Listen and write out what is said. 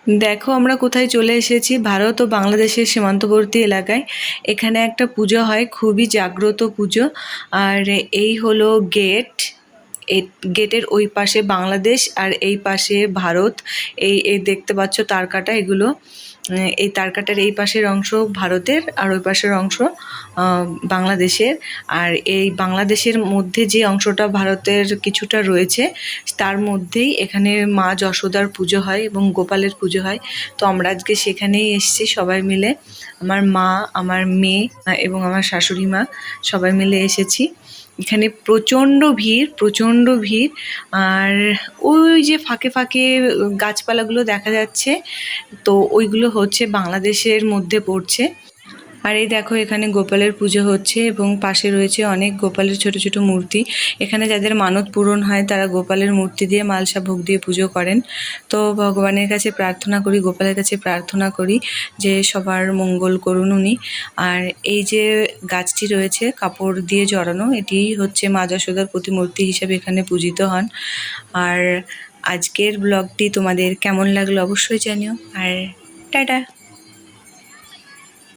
দেখো আমরা কোথায় চলে এসেছি, ভারত ও বাংলাদেশের সীমান্তবর্তী এলাকায়। এখানে একটা পুজো হয়, খুবই জাগ্রত পুজো। আর এই হলো গেট। এই গেটের ওই পাশে বাংলাদেশ আর এই পাশে ভারত। এই এই দেখতে পাচ্ছ তারকাটা, এগুলো এই তারকাটার এই পাশের অংশ ভারতের আর ওই পাশের অংশ বাংলাদেশের। আর এই বাংলাদেশের মধ্যে যে অংশটা ভারতের কিছুটা রয়েছে, তার মধ্যেই এখানে মা যশোদার পুজো হয় এবং গোপালের পুজো হয়। তো আমরা আজকে সেখানেই এসেছি সবাই মিলে, আমার মা, আমার মেয়ে এবং আমার শাশুড়ি মা সবাই মিলে এসেছি। এখানে প্রচণ্ড ভিড়, প্রচণ্ড ভিড়। আর ওই যে ফাঁকে ফাঁকে গাছপালাগুলো দেখা যাচ্ছে, তো ওইগুলো হচ্ছে বাংলাদেশের মধ্যে পড়ছে। আর এই দেখো এখানে গোপালের পুজো হচ্ছে এবং পাশে রয়েছে অনেক গোপালের ছোট ছোট মূর্তি। এখানে যাদের মানত পূরণ হয় তারা গোপালের মূর্তি দিয়ে মালসা ভোগ দিয়ে পুজো করেন। তো ভগবানের কাছে প্রার্থনা করি, গোপালের কাছে প্রার্থনা করি যে সবার মঙ্গল করুন উনি। আর এই যে গাছটি রয়েছে কাপড় দিয়ে জড়ানো, এটি হচ্ছে মা যশোদার প্রতিমূর্তি হিসেবে এখানে পূজিত হন। আর আজকের ব্লগটি তোমাদের কেমন লাগলো অবশ্যই জানিও। আর টাটা।